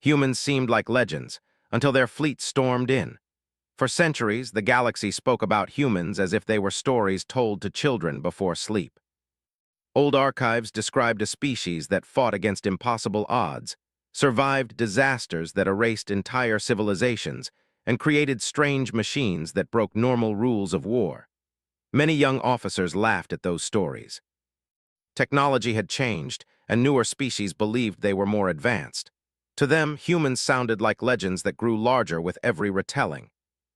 Humans seemed like legends, until their fleet stormed in. For centuries, the galaxy spoke about humans as if they were stories told to children before sleep. Old archives described a species that fought against impossible odds, survived disasters that erased entire civilizations, and created strange machines that broke normal rules of war. Many young officers laughed at those stories. Technology had changed, and newer species believed they were more advanced. To them, humans sounded like legends that grew larger with every retelling.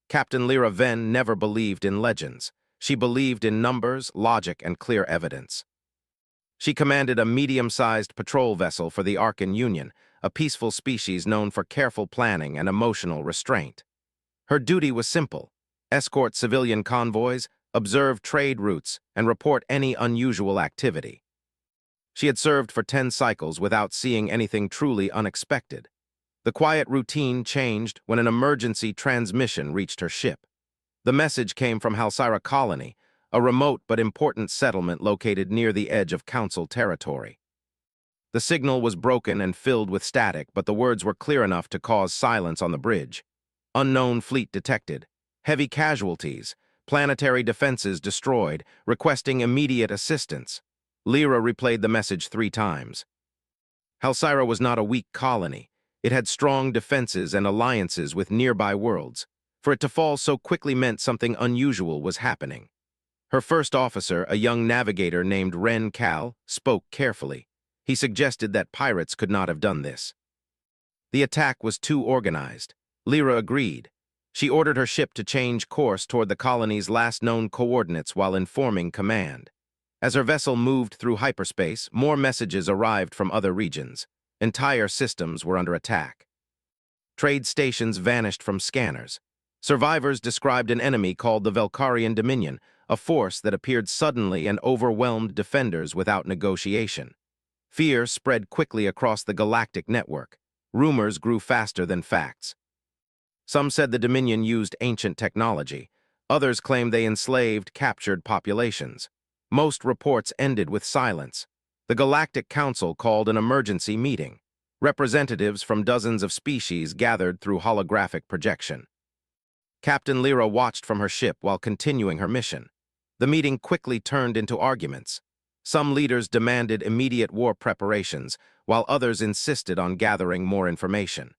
Captain Lyra Venn never believed in legends. She believed in numbers, logic, and clear evidence. She commanded a medium-sized patrol vessel for the Arkan Union, a peaceful species known for careful planning and emotional restraint. Her duty was simple: escort civilian convoys, observe trade routes, and report any unusual activity. She had served for 10 cycles without seeing anything truly unexpected. The quiet routine changed when an emergency transmission reached her ship. The message came from Halcyra Colony, a remote but important settlement located near the edge of Council territory. The signal was broken and filled with static, but the words were clear enough to cause silence on the bridge. Unknown fleet detected. Heavy casualties. Planetary defenses destroyed, requesting immediate assistance. Lyra replayed the message 3 times. Halcyra was not a weak colony. It had strong defenses and alliances with nearby worlds. For it to fall so quickly meant something unusual was happening. Her first officer, a young navigator named Ren Cal, spoke carefully. He suggested that pirates could not have done this. The attack was too organized. Lyra agreed. She ordered her ship to change course toward the colony's last known coordinates while informing command. As her vessel moved through hyperspace, more messages arrived from other regions. Entire systems were under attack. Trade stations vanished from scanners. Survivors described an enemy called the Velkarian Dominion, a force that appeared suddenly and overwhelmed defenders without negotiation. Fear spread quickly across the galactic network. Rumors grew faster than facts. Some said the Dominion used ancient technology. Others claimed they enslaved captured populations. Most reports ended with silence. The Galactic Council called an emergency meeting. Representatives from dozens of species gathered through holographic projection. Captain Lyra watched from her ship while continuing her mission. The meeting quickly turned into arguments. Some leaders demanded immediate war preparations, while others insisted on gathering more information.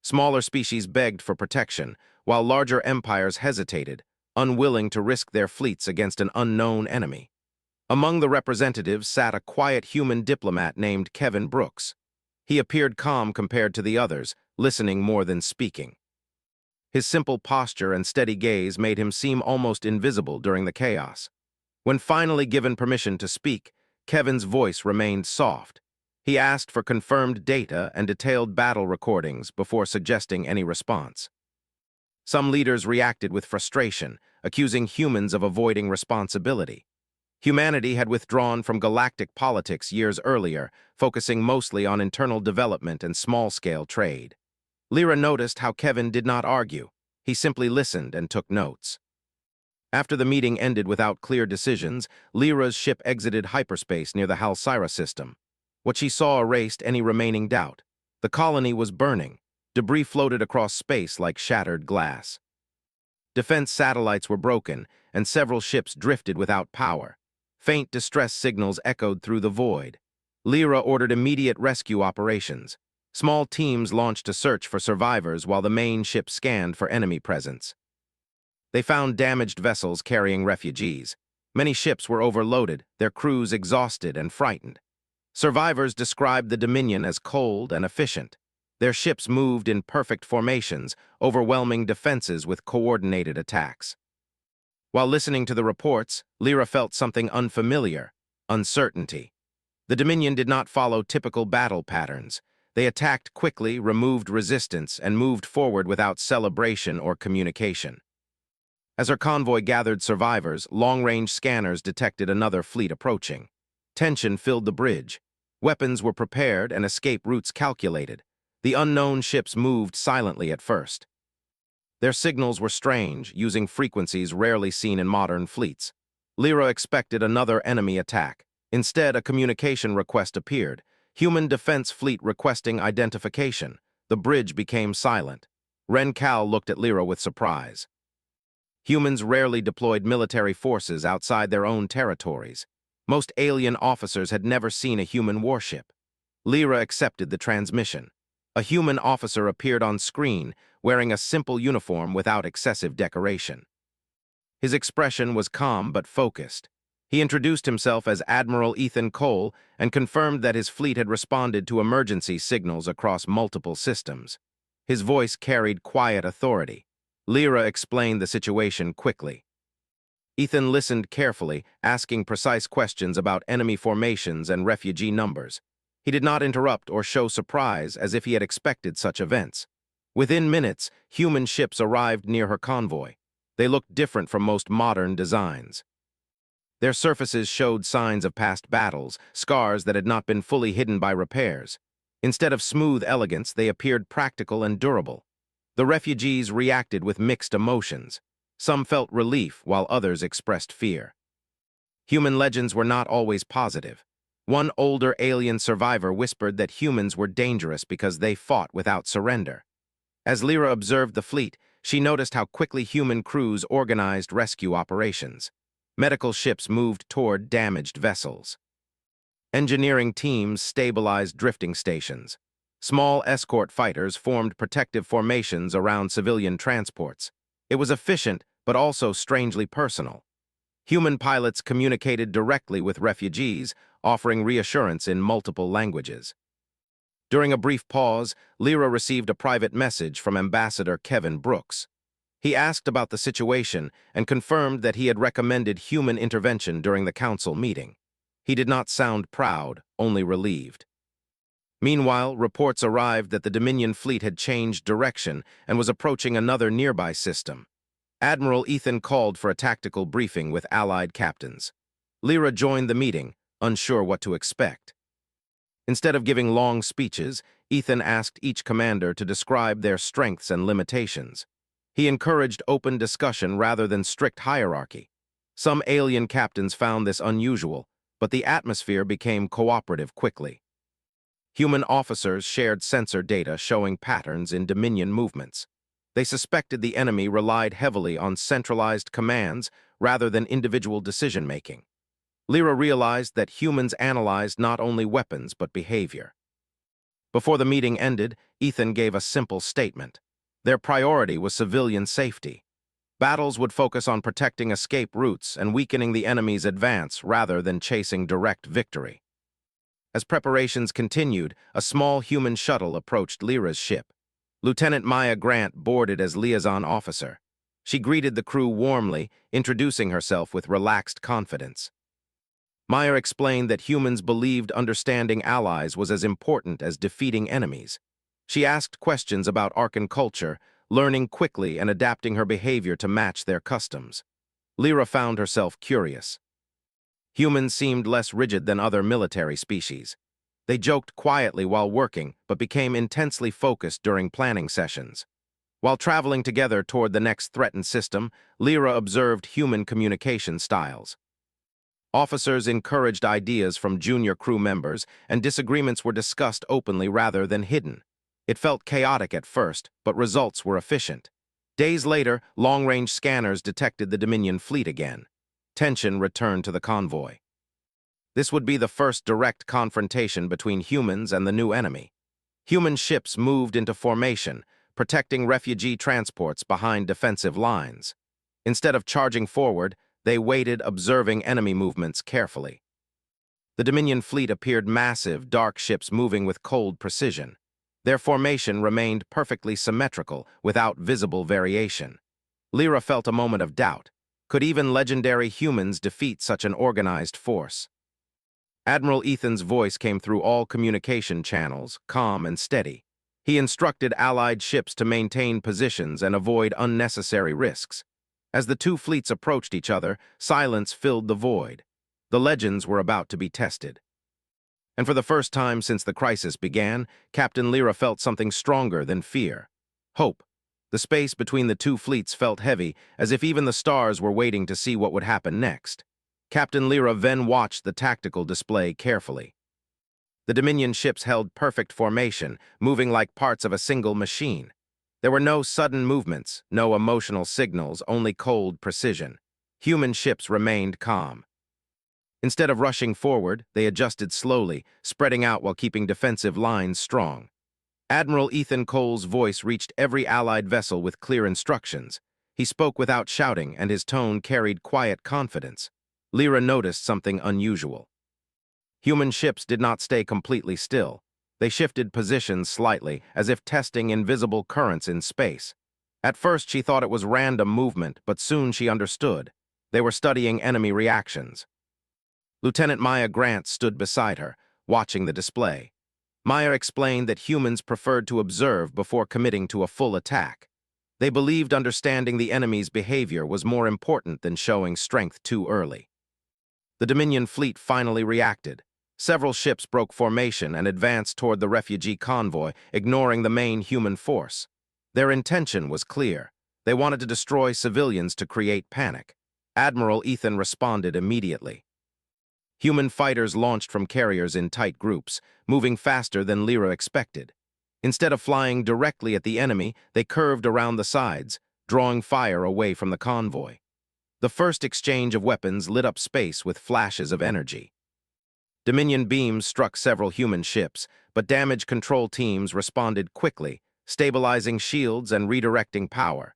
Smaller species begged for protection, while larger empires hesitated, unwilling to risk their fleets against an unknown enemy. Among the representatives sat a quiet human diplomat named Kevin Brooks. He appeared calm compared to the others, listening more than speaking. His simple posture and steady gaze made him seem almost invisible during the chaos. When finally given permission to speak, Kevin's voice remained soft. He asked for confirmed data and detailed battle recordings before suggesting any response. Some leaders reacted with frustration, accusing humans of avoiding responsibility. Humanity had withdrawn from galactic politics years earlier, focusing mostly on internal development and small-scale trade. Lyra noticed how Kevin did not argue. He simply listened and took notes. After the meeting ended without clear decisions, Lyra's ship exited hyperspace near the Halcyra system. What she saw erased any remaining doubt. The colony was burning. Debris floated across space like shattered glass. Defense satellites were broken, and several ships drifted without power. Faint distress signals echoed through the void. Lyra ordered immediate rescue operations. Small teams launched a search for survivors while the main ship scanned for enemy presence. They found damaged vessels carrying refugees. Many ships were overloaded, their crews exhausted and frightened. Survivors described the Dominion as cold and efficient. Their ships moved in perfect formations, overwhelming defenses with coordinated attacks. While listening to the reports, Lyra felt something unfamiliar: uncertainty. The Dominion did not follow typical battle patterns. They attacked quickly, removed resistance, and moved forward without celebration or communication. As her convoy gathered survivors, long-range scanners detected another fleet approaching. Tension filled the bridge. Weapons were prepared and escape routes calculated. The unknown ships moved silently at first. Their signals were strange, using frequencies rarely seen in modern fleets. Lyra expected another enemy attack. Instead, a communication request appeared. Human Defense Fleet requesting identification. the bridge became silent. Ren Cal looked at Lyra with surprise. Humans rarely deployed military forces outside their own territories. Most alien officers had never seen a human warship. Lyra accepted the transmission. A human officer appeared on screen, wearing a simple uniform without excessive decoration. His expression was calm but focused. He introduced himself as Admiral Ethan Cole and confirmed that his fleet had responded to emergency signals across multiple systems. His voice carried quiet authority. Lyra explained the situation quickly. Ethan listened carefully, asking precise questions about enemy formations and refugee numbers. He did not interrupt or show surprise as if he had expected such events. Within minutes, human ships arrived near her convoy. They looked different from most modern designs. Their surfaces showed signs of past battles, scars that had not been fully hidden by repairs. Instead of smooth elegance, they appeared practical and durable. The refugees reacted with mixed emotions. Some felt relief, while others expressed fear. Human legends were not always positive. One older alien survivor whispered that humans were dangerous because they fought without surrender. As Lyra observed the fleet, she noticed how quickly human crews organized rescue operations. Medical ships moved toward damaged vessels. Engineering teams stabilized drifting stations. Small escort fighters formed protective formations around civilian transports. It was efficient, but also strangely personal. Human pilots communicated directly with refugees, offering reassurance in multiple languages. During a brief pause, Lyra received a private message from Ambassador Kevin Brooks. He asked about the situation and confirmed that he had recommended human intervention during the council meeting. He did not sound proud, only relieved. Meanwhile, reports arrived that the Dominion fleet had changed direction and was approaching another nearby system. Admiral Ethan called for a tactical briefing with Allied captains. Lyra joined the meeting, unsure what to expect. Instead of giving long speeches, Ethan asked each commander to describe their strengths and limitations. He encouraged open discussion rather than strict hierarchy. Some alien captains found this unusual, but the atmosphere became cooperative quickly. Human officers shared sensor data showing patterns in Dominion movements. They suspected the enemy relied heavily on centralized commands rather than individual decision-making. Lyra realized that humans analyzed not only weapons but behavior. Before the meeting ended, Ethan gave a simple statement. Their priority was civilian safety. Battles would focus on protecting escape routes and weakening the enemy's advance rather than chasing direct victory. As preparations continued, a small human shuttle approached Lyra's ship. Lieutenant Maya Grant boarded as liaison officer. She greeted the crew warmly, introducing herself with relaxed confidence. Maya explained that humans believed understanding allies was as important as defeating enemies. She asked questions about Arkan culture, learning quickly and adapting her behavior to match their customs. Lyra found herself curious. Humans seemed less rigid than other military species. They joked quietly while working, but became intensely focused during planning sessions. While traveling together toward the next threatened system, Lyra observed human communication styles. Officers encouraged ideas from junior crew members, and disagreements were discussed openly rather than hidden. It felt chaotic at first, but results were efficient. Days later, long-range scanners detected the Dominion fleet again. Tension returned to the convoy. This would be the first direct confrontation between humans and the new enemy. Human ships moved into formation, protecting refugee transports behind defensive lines. Instead of charging forward, they waited, observing enemy movements carefully. The Dominion fleet appeared massive, dark ships moving with cold precision. Their formation remained perfectly symmetrical, without visible variation. Lyra felt a moment of doubt. Could even legendary humans defeat such an organized force? Admiral Ethan's voice came through all communication channels, calm and steady. He instructed Allied ships to maintain positions and avoid unnecessary risks. As the two fleets approached each other, silence filled the void. The legends were about to be tested. And for the first time since the crisis began, Captain Lyra felt something stronger than fear. Hope. The space between the two fleets felt heavy, as if even the stars were waiting to see what would happen next. Captain Lyra then watched the tactical display carefully. The Dominion ships held perfect formation, moving like parts of a single machine. There were no sudden movements, no emotional signals, only cold precision. Human ships remained calm. Instead of rushing forward, they adjusted slowly, spreading out while keeping defensive lines strong. Admiral Ethan Cole's voice reached every Allied vessel with clear instructions. He spoke without shouting, and his tone carried quiet confidence. Lyra noticed something unusual. Human ships did not stay completely still. They shifted positions slightly, as if testing invisible currents in space. At first, she thought it was random movement, but soon she understood. They were studying enemy reactions. Lieutenant Maya Grant stood beside her, watching the display. Maya explained that humans preferred to observe before committing to a full attack. They believed understanding the enemy's behavior was more important than showing strength too early. The Dominion fleet finally reacted. Several ships broke formation and advanced toward the refugee convoy, ignoring the main human force. Their intention was clear. They wanted to destroy civilians to create panic. Admiral Ethan responded immediately. Human fighters launched from carriers in tight groups, moving faster than Lyra expected. Instead of flying directly at the enemy, they curved around the sides, drawing fire away from the convoy. The first exchange of weapons lit up space with flashes of energy. Dominion beams struck several human ships, but damage control teams responded quickly, stabilizing shields and redirecting power.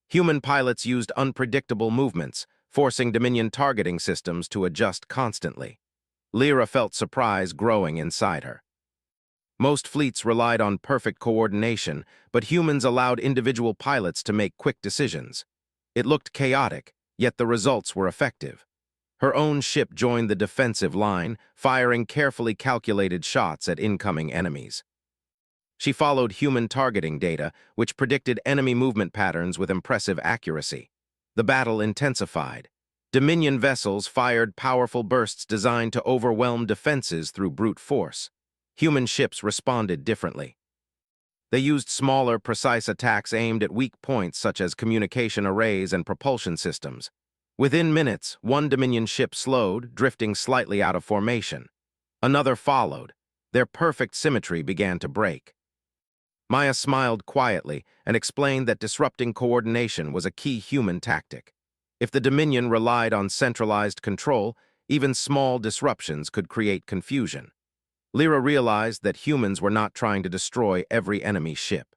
Human pilots used unpredictable movements, forcing Dominion targeting systems to adjust constantly. Lyra felt surprise growing inside her. Most fleets relied on perfect coordination, but humans allowed individual pilots to make quick decisions. It looked chaotic, yet the results were effective. Her own ship joined the defensive line, firing carefully calculated shots at incoming enemies. She followed human targeting data, which predicted enemy movement patterns with impressive accuracy. The battle intensified. Dominion vessels fired powerful bursts designed to overwhelm defenses through brute force. Human ships responded differently. They used smaller, precise attacks aimed at weak points such as communication arrays and propulsion systems. Within minutes, one Dominion ship slowed, drifting slightly out of formation. Another followed. Their perfect symmetry began to break. Maya smiled quietly and explained that disrupting coordination was a key human tactic. If the Dominion relied on centralized control, even small disruptions could create confusion. Lyra realized that humans were not trying to destroy every enemy ship.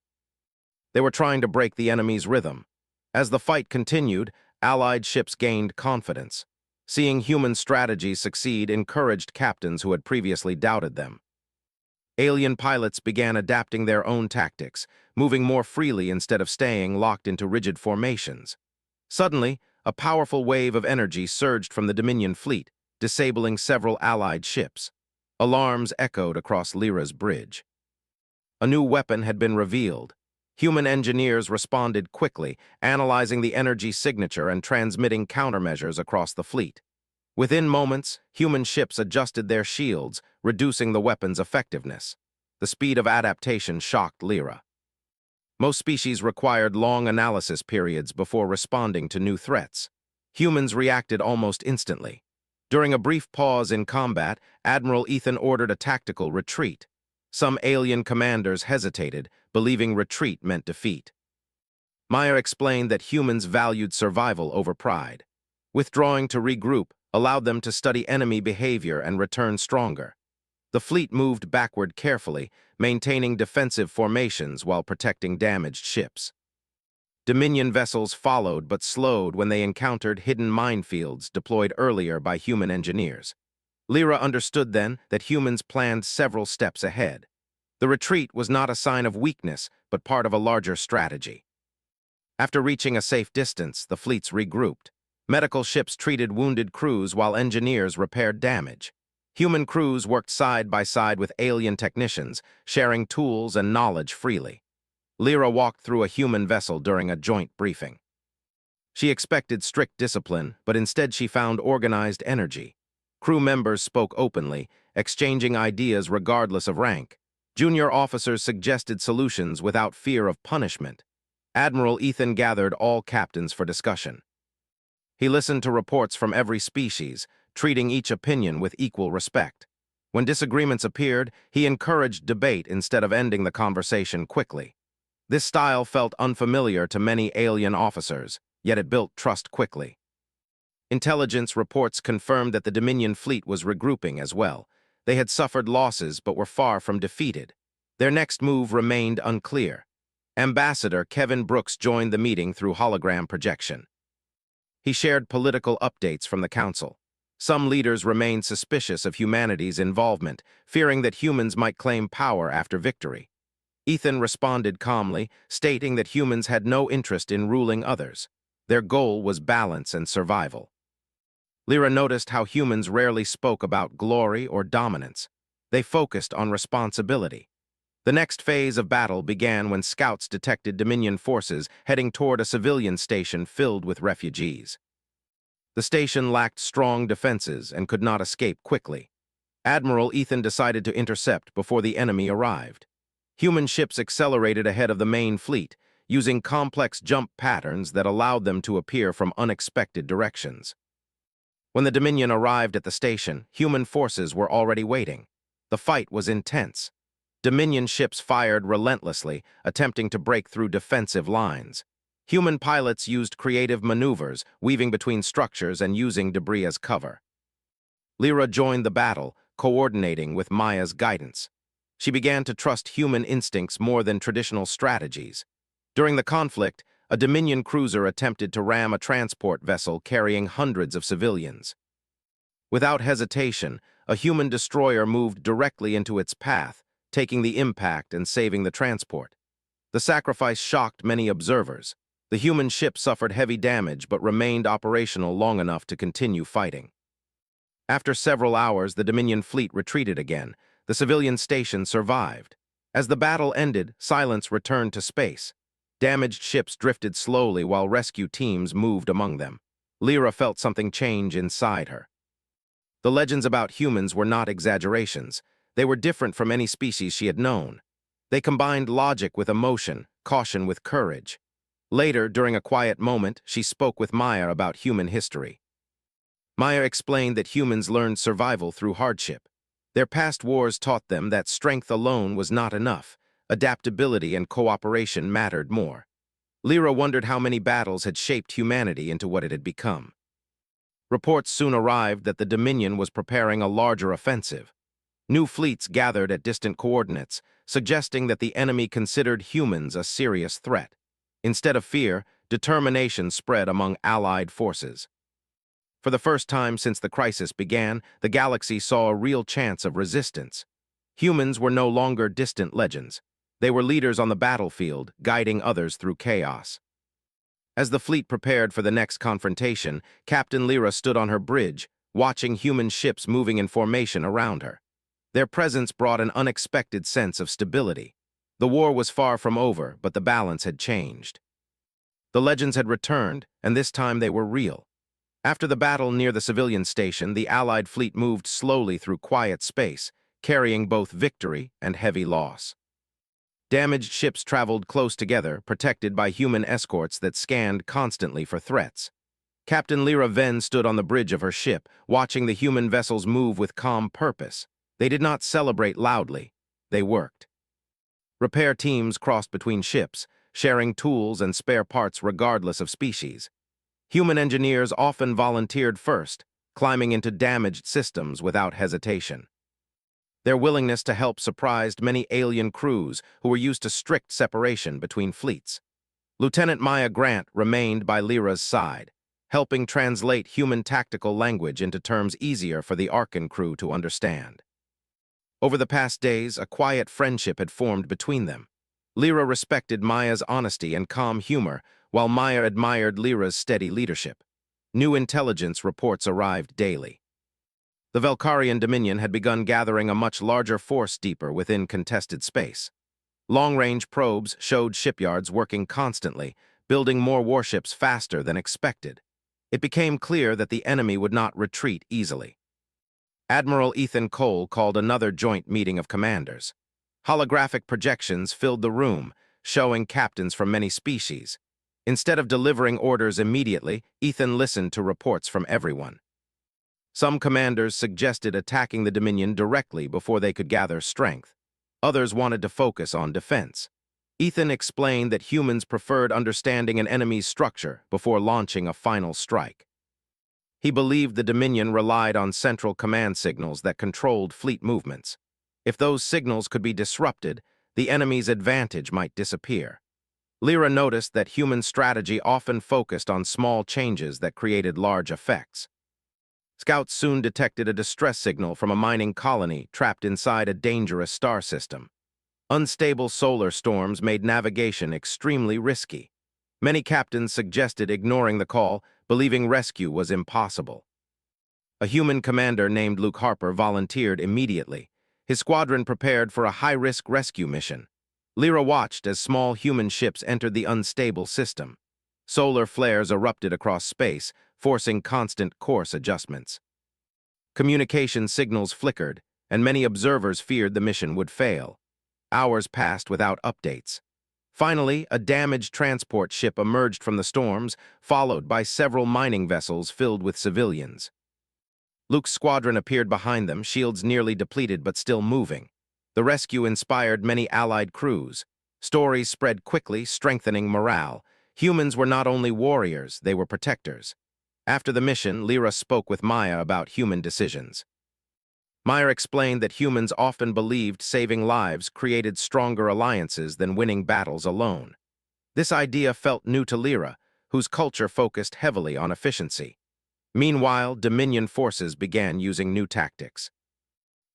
They were trying to break the enemy's rhythm. As the fight continued, Allied ships gained confidence. Seeing human strategies succeed encouraged captains who had previously doubted them. Alien pilots began adapting their own tactics, moving more freely instead of staying locked into rigid formations. Suddenly, a powerful wave of energy surged from the Dominion fleet, disabling several Allied ships. Alarms echoed across Lyra's bridge. A new weapon had been revealed. Human engineers responded quickly, analyzing the energy signature and transmitting countermeasures across the fleet. Within moments, human ships adjusted their shields, reducing the weapon's effectiveness. The speed of adaptation shocked Lyra. Most species required long analysis periods before responding to new threats. Humans reacted almost instantly. During a brief pause in combat, Admiral Ethan ordered a tactical retreat. Some alien commanders hesitated, believing retreat meant defeat. Maya explained that humans valued survival over pride. Withdrawing to regroup allowed them to study enemy behavior and return stronger. The fleet moved backward carefully, maintaining defensive formations while protecting damaged ships. Dominion vessels followed but slowed when they encountered hidden minefields deployed earlier by human engineers. Lyra understood then that humans planned several steps ahead. The retreat was not a sign of weakness, but part of a larger strategy. After reaching a safe distance, the fleets regrouped. Medical ships treated wounded crews while engineers repaired damage. Human crews worked side by side with alien technicians, sharing tools and knowledge freely. Lyra walked through a human vessel during a joint briefing. She expected strict discipline, but instead she found organized energy. Crew members spoke openly, exchanging ideas regardless of rank. Junior officers suggested solutions without fear of punishment. Admiral Ethan gathered all captains for discussion. He listened to reports from every species, treating each opinion with equal respect. When disagreements appeared, he encouraged debate instead of ending the conversation quickly. This style felt unfamiliar to many alien officers, yet it built trust quickly. Intelligence reports confirmed that the Dominion fleet was regrouping as well. They had suffered losses but were far from defeated. Their next move remained unclear. Ambassador Kevin Brooks joined the meeting through hologram projection. He shared political updates from the Council. Some leaders remained suspicious of humanity's involvement, fearing that humans might claim power after victory. Ethan responded calmly, stating that humans had no interest in ruling others. Their goal was balance and survival. Lyra noticed how humans rarely spoke about glory or dominance. They focused on responsibility. The next phase of battle began when scouts detected Dominion forces heading toward a civilian station filled with refugees. The station lacked strong defenses and could not escape quickly. Admiral Ethan decided to intercept before the enemy arrived. Human ships accelerated ahead of the main fleet, using complex jump patterns that allowed them to appear from unexpected directions. When the Dominion arrived at the station, human forces were already waiting. The fight was intense. Dominion ships fired relentlessly, attempting to break through defensive lines. Human pilots used creative maneuvers, weaving between structures and using debris as cover. Lyra joined the battle, coordinating with Maya's guidance. She began to trust human instincts more than traditional strategies. During the conflict, a Dominion cruiser attempted to ram a transport vessel carrying hundreds of civilians. Without hesitation, a human destroyer moved directly into its path, taking the impact and saving the transport. The sacrifice shocked many observers. The human ship suffered heavy damage but remained operational long enough to continue fighting. After several hours, the Dominion fleet retreated again. The civilian station survived. As the battle ended, silence returned to space. Damaged ships drifted slowly while rescue teams moved among them. Lyra felt something change inside her. The legends about humans were not exaggerations. They were different from any species she had known. They combined logic with emotion, caution with courage. Later, during a quiet moment, she spoke with Maya about human history. Maya explained that humans learned survival through hardship. Their past wars taught them that strength alone was not enough. Adaptability and cooperation mattered more. Lyra wondered how many battles had shaped humanity into what it had become. Reports soon arrived that the Dominion was preparing a larger offensive. New fleets gathered at distant coordinates, suggesting that the enemy considered humans a serious threat. Instead of fear, determination spread among allied forces. For the first time since the crisis began, the galaxy saw a real chance of resistance. Humans were no longer distant legends. They were leaders on the battlefield, guiding others through chaos. As the fleet prepared for the next confrontation, Captain Lyra stood on her bridge, watching human ships moving in formation around her. Their presence brought an unexpected sense of stability. The war was far from over, but the balance had changed. The legends had returned, and this time they were real. After the battle near the civilian station, the Allied fleet moved slowly through quiet space, carrying both victory and heavy loss. Damaged ships traveled close together, protected by human escorts that scanned constantly for threats. Captain Lyra Venn stood on the bridge of her ship, watching the human vessels move with calm purpose. They did not celebrate loudly. They worked. Repair teams crossed between ships, sharing tools and spare parts regardless of species. Human engineers often volunteered first, climbing into damaged systems without hesitation. Their willingness to help surprised many alien crews who were used to strict separation between fleets. Lieutenant Maya Grant remained by Lyra's side, helping translate human tactical language into terms easier for the Arkan crew to understand. Over the past days, a quiet friendship had formed between them. Lyra respected Maya's honesty and calm humor, while Maya admired Lyra's steady leadership. New intelligence reports arrived daily. The Velkarian Dominion had begun gathering a much larger force deeper within contested space. Long-range probes showed shipyards working constantly, building more warships faster than expected. It became clear that the enemy would not retreat easily. Admiral Ethan Cole called another joint meeting of commanders. Holographic projections filled the room, showing captains from many species. Instead of delivering orders immediately, Ethan listened to reports from everyone. Some commanders suggested attacking the Dominion directly before they could gather strength. Others wanted to focus on defense. Ethan explained that humans preferred understanding an enemy's structure before launching a final strike. He believed the Dominion relied on central command signals that controlled fleet movements. If those signals could be disrupted, the enemy's advantage might disappear. Lyra noticed that human strategy often focused on small changes that created large effects. Scouts soon detected a distress signal from a mining colony trapped inside a dangerous star system. Unstable solar storms made navigation extremely risky. Many captains suggested ignoring the call, believing rescue was impossible. A human commander named Luke Harper volunteered immediately. His squadron prepared for a high-risk rescue mission. Lyra watched as small human ships entered the unstable system. Solar flares erupted across space, forcing constant course adjustments. Communication signals flickered, and many observers feared the mission would fail. Hours passed without updates. Finally, a damaged transport ship emerged from the storms, followed by several mining vessels filled with civilians. Luke's squadron appeared behind them, shields nearly depleted but still moving. The rescue inspired many Allied crews. Stories spread quickly, strengthening morale. Humans were not only warriors, they were protectors. After the mission, Lyra spoke with Maya about human decisions. Maya explained that humans often believed saving lives created stronger alliances than winning battles alone. This idea felt new to Lyra, whose culture focused heavily on efficiency. Meanwhile, Dominion forces began using new tactics.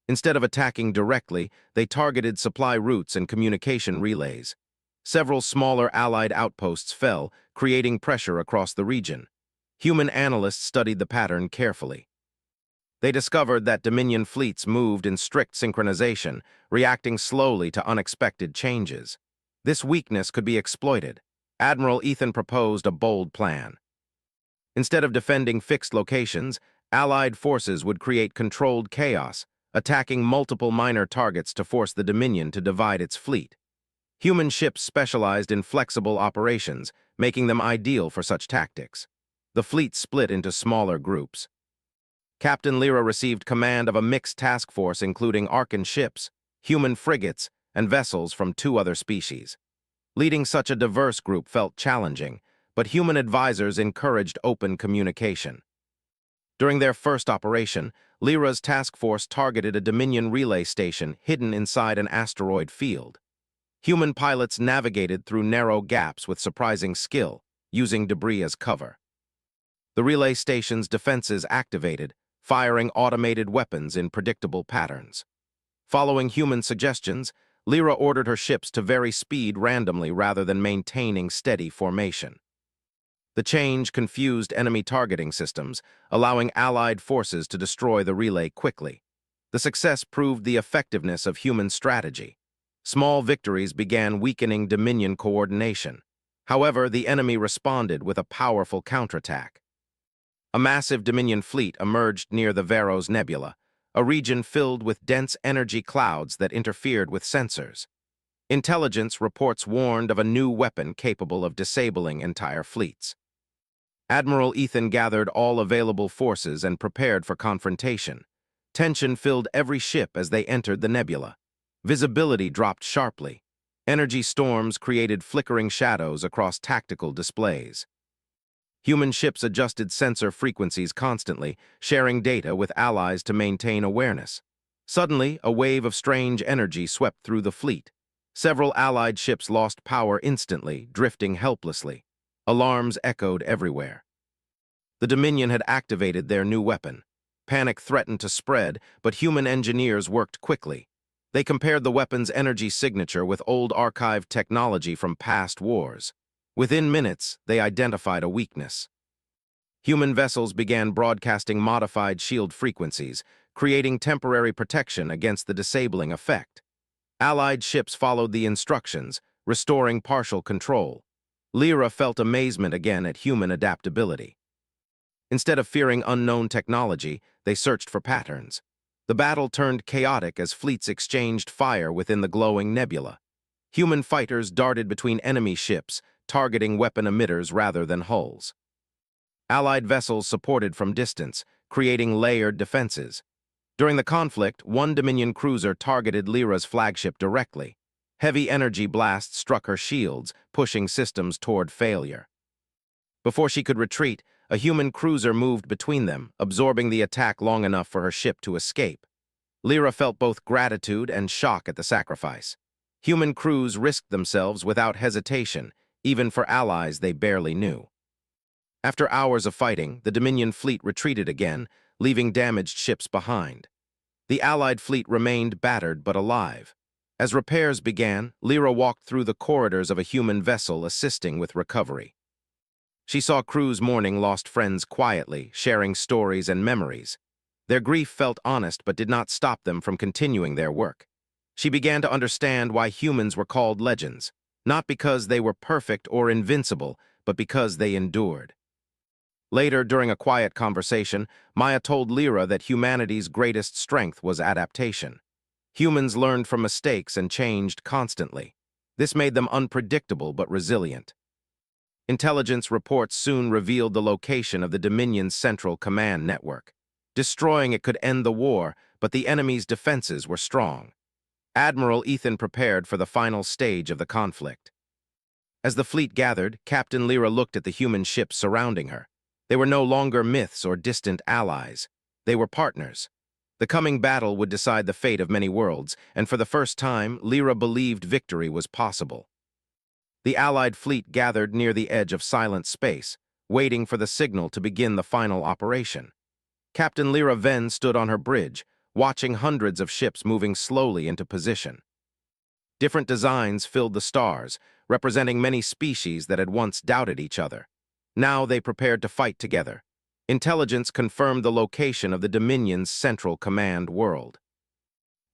Instead of attacking directly, they targeted supply routes and communication relays. Several smaller Allied outposts fell, creating pressure across the region. Human analysts studied the pattern carefully. They discovered that Dominion fleets moved in strict synchronization, reacting slowly to unexpected changes. This weakness could be exploited. Admiral Ethan proposed a bold plan. Instead of defending fixed locations, Allied forces would create controlled chaos, attacking multiple minor targets to force the Dominion to divide its fleet. Human ships specialized in flexible operations, making them ideal for such tactics. The fleet split into smaller groups. Captain Lyra received command of a mixed task force including Arkan ships, human frigates, and vessels from 2 other species. Leading such a diverse group felt challenging, but human advisors encouraged open communication. During their first operation, Lyra's task force targeted a Dominion relay station hidden inside an asteroid field. Human pilots navigated through narrow gaps with surprising skill, using debris as cover. The relay station's defenses activated, firing automated weapons in predictable patterns. Following human suggestions, Lyra ordered her ships to vary speed randomly rather than maintaining steady formation. The change confused enemy targeting systems, allowing Allied forces to destroy the relay quickly. The success proved the effectiveness of human strategy. Small victories began weakening Dominion coordination. However, the enemy responded with a powerful counterattack. A massive Dominion fleet emerged near the Varos Nebula, a region filled with dense energy clouds that interfered with sensors. Intelligence reports warned of a new weapon capable of disabling entire fleets. Admiral Ethan gathered all available forces and prepared for confrontation. Tension filled every ship as they entered the nebula. Visibility dropped sharply. Energy storms created flickering shadows across tactical displays. Human ships adjusted sensor frequencies constantly, sharing data with allies to maintain awareness. Suddenly, a wave of strange energy swept through the fleet. Several Allied ships lost power instantly, drifting helplessly. Alarms echoed everywhere. The Dominion had activated their new weapon. Panic threatened to spread, but human engineers worked quickly. They compared the weapon's energy signature with old archived technology from past wars. Within minutes, they identified a weakness. Human vessels began broadcasting modified shield frequencies, creating temporary protection against the disabling effect. Allied ships followed the instructions, restoring partial control. Lyra felt amazement again at human adaptability. Instead of fearing unknown technology, they searched for patterns. The battle turned chaotic as fleets exchanged fire within the glowing nebula. Human fighters darted between enemy ships, targeting weapon emitters rather than hulls. Allied vessels supported from distance, creating layered defenses. During the conflict, one Dominion cruiser targeted Lyra's flagship directly. Heavy energy blasts struck her shields, pushing systems toward failure. Before she could retreat, a human cruiser moved between them, absorbing the attack long enough for her ship to escape. Lyra felt both gratitude and shock at the sacrifice. Human crews risked themselves without hesitation, even for allies they barely knew. After hours of fighting, the Dominion fleet retreated again, leaving damaged ships behind. The Allied fleet remained battered but alive. As repairs began, Lyra walked through the corridors of a human vessel assisting with recovery. She saw crews mourning lost friends quietly, sharing stories and memories. Their grief felt honest but did not stop them from continuing their work. She began to understand why humans were called legends, not because they were perfect or invincible, but because they endured. Later, during a quiet conversation, Maya told Lyra that humanity's greatest strength was adaptation. Humans learned from mistakes and changed constantly. This made them unpredictable but resilient. Intelligence reports soon revealed the location of the Dominion's central command network. Destroying it could end the war, but the enemy's defenses were strong. Admiral Ethan prepared for the final stage of the conflict. As the fleet gathered, Captain Lyra looked at the human ships surrounding her. They were no longer myths or distant allies. They were partners. The coming battle would decide the fate of many worlds, and for the first time, Lyra believed victory was possible. The Allied fleet gathered near the edge of silent space, waiting for the signal to begin the final operation. Captain Lyra Venn stood on her bridge, watching hundreds of ships moving slowly into position. Different designs filled the stars, representing many species that had once doubted each other. Now they prepared to fight together. Intelligence confirmed the location of the Dominion's central command world.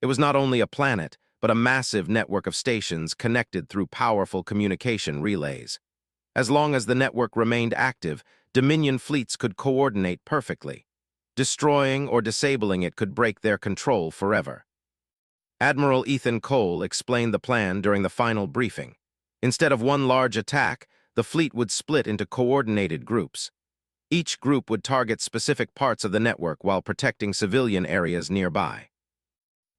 It was not only a planet, but a massive network of stations connected through powerful communication relays. As long as the network remained active, Dominion fleets could coordinate perfectly. Destroying or disabling it could break their control forever. Admiral Ethan Cole explained the plan during the final briefing. Instead of one large attack, the fleet would split into coordinated groups. Each group would target specific parts of the network while protecting civilian areas nearby.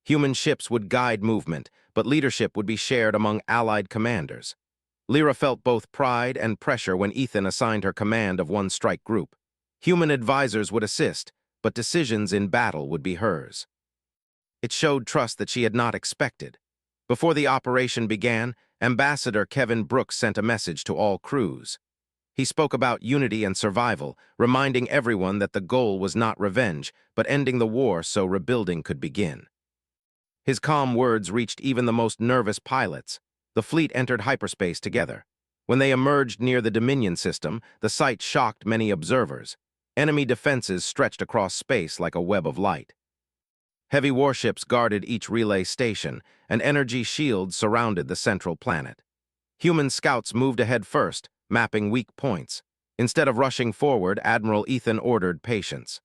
Human ships would guide movement, but leadership would be shared among Allied commanders. Lyra felt both pride and pressure when Ethan assigned her command of one strike group. Human advisors would assist, but decisions in battle would be hers. It showed trust that she had not expected. Before the operation began, Ambassador Kevin Brooks sent a message to all crews. He spoke about unity and survival, reminding everyone that the goal was not revenge, but ending the war so rebuilding could begin. His calm words reached even the most nervous pilots. The fleet entered hyperspace together. When they emerged near the Dominion system, the sight shocked many observers. Enemy defenses stretched across space like a web of light. Heavy warships guarded each relay station, and energy shields surrounded the central planet. Human scouts moved ahead first, mapping weak points. Instead of rushing forward, Admiral Ethan ordered patience.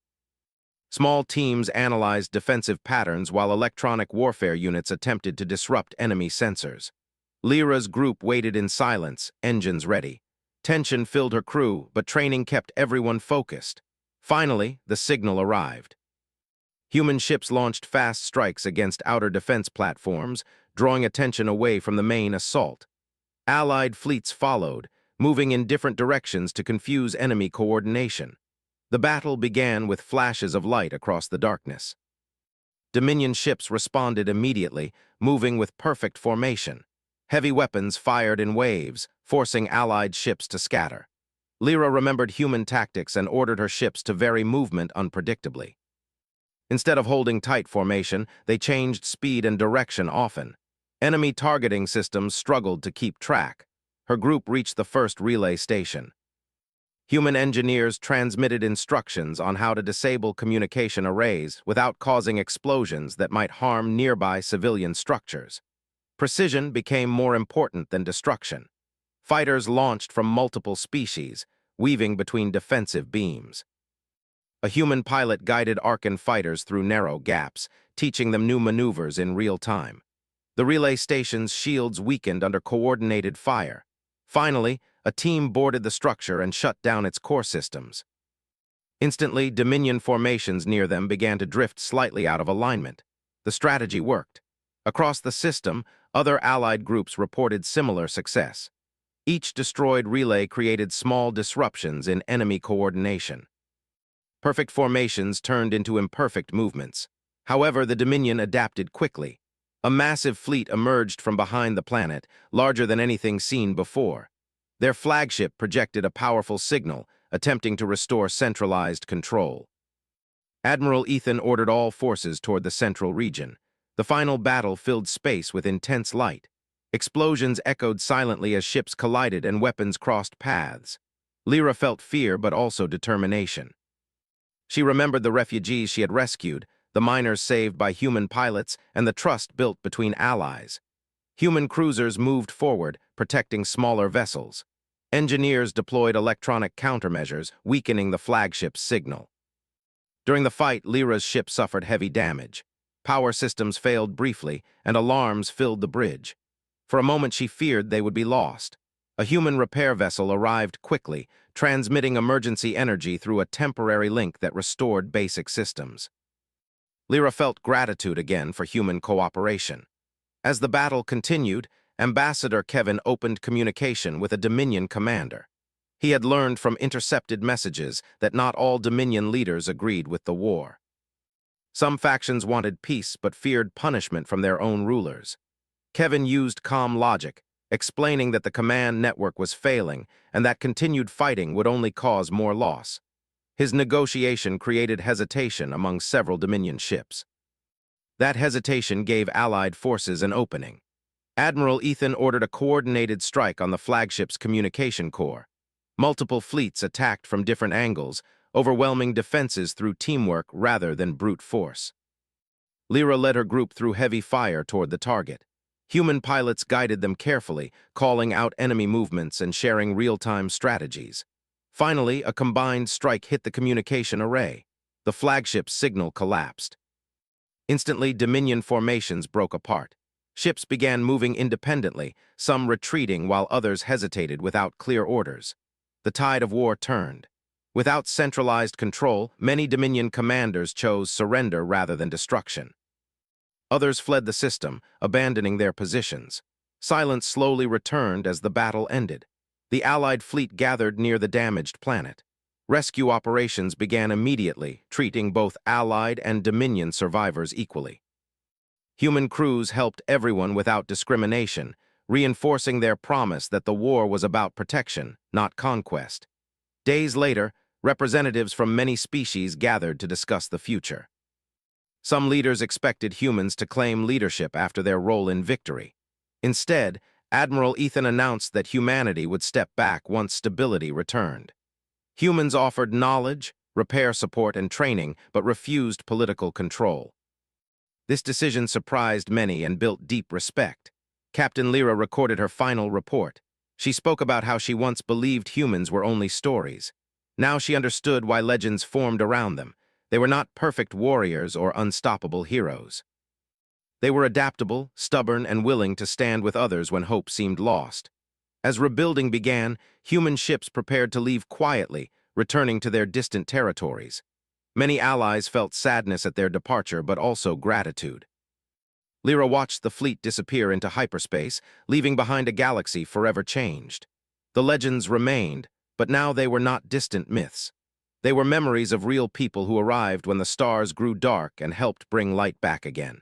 Small teams analyzed defensive patterns while electronic warfare units attempted to disrupt enemy sensors. Lyra's group waited in silence, engines ready. Tension filled her crew, but training kept everyone focused. Finally, the signal arrived. Human ships launched fast strikes against outer defense platforms, drawing attention away from the main assault. Allied fleets followed, moving in different directions to confuse enemy coordination. The battle began with flashes of light across the darkness. Dominion ships responded immediately, moving with perfect formation. Heavy weapons fired in waves, forcing Allied ships to scatter. Lyra remembered human tactics and ordered her ships to vary movement unpredictably. Instead of holding tight formation, they changed speed and direction often. Enemy targeting systems struggled to keep track. Her group reached the first relay station. Human engineers transmitted instructions on how to disable communication arrays without causing explosions that might harm nearby civilian structures. Precision became more important than destruction. Fighters launched from multiple species, weaving between defensive beams. A human pilot guided Arkan fighters through narrow gaps, teaching them new maneuvers in real time. The relay station's shields weakened under coordinated fire. Finally, a team boarded the structure and shut down its core systems. Instantly, Dominion formations near them began to drift slightly out of alignment. The strategy worked. Across the system, other Allied groups reported similar success. Each destroyed relay created small disruptions in enemy coordination. Perfect formations turned into imperfect movements. However, the Dominion adapted quickly. A massive fleet emerged from behind the planet, larger than anything seen before. Their flagship projected a powerful signal, attempting to restore centralized control. Admiral Ethan ordered all forces toward the central region. The final battle filled space with intense light. Explosions echoed silently as ships collided and weapons crossed paths. Lyra felt fear but also determination. She remembered the refugees she had rescued, the miners saved by human pilots, and the trust built between allies. Human cruisers moved forward, protecting smaller vessels. Engineers deployed electronic countermeasures, weakening the flagship's signal. During the fight, Lyra's ship suffered heavy damage. Power systems failed briefly, and alarms filled the bridge. For a moment, she feared they would be lost. A human repair vessel arrived quickly, transmitting emergency energy through a temporary link that restored basic systems. Lyra felt gratitude again for human cooperation. As the battle continued, Ambassador Kevin opened communication with a Dominion commander. He had learned from intercepted messages that not all Dominion leaders agreed with the war. Some factions wanted peace but feared punishment from their own rulers. Kevin used calm logic, explaining that the command network was failing and that continued fighting would only cause more loss. His negotiation created hesitation among several Dominion ships. That hesitation gave Allied forces an opening. Admiral Ethan ordered a coordinated strike on the flagship's communication core. Multiple fleets attacked from different angles, overwhelming defenses through teamwork rather than brute force. Lyra led her group through heavy fire toward the target. Human pilots guided them carefully, calling out enemy movements and sharing real-time strategies. Finally, a combined strike hit the communication array. The flagship's signal collapsed. Instantly, Dominion formations broke apart. Ships began moving independently, some retreating while others hesitated without clear orders. The tide of war turned. Without centralized control, many Dominion commanders chose surrender rather than destruction. Others fled the system, abandoning their positions. Silence slowly returned as the battle ended. The Allied fleet gathered near the damaged planet. Rescue operations began immediately, treating both Allied and Dominion survivors equally. Human crews helped everyone without discrimination, reinforcing their promise that the war was about protection, not conquest. Days later, representatives from many species gathered to discuss the future. Some leaders expected humans to claim leadership after their role in victory. Instead, Admiral Ethan announced that humanity would step back once stability returned. Humans offered knowledge, repair support, and training, but refused political control. This decision surprised many and built deep respect. Captain Lyra recorded her final report. She spoke about how she once believed humans were only stories. Now she understood why legends formed around them. They were not perfect warriors or unstoppable heroes. They were adaptable, stubborn, and willing to stand with others when hope seemed lost. As rebuilding began, human ships prepared to leave quietly, returning to their distant territories. Many allies felt sadness at their departure, but also gratitude. Lyra watched the fleet disappear into hyperspace, leaving behind a galaxy forever changed. The legends remained, but now they were not distant myths. They were memories of real people who arrived when the stars grew dark and helped bring light back again.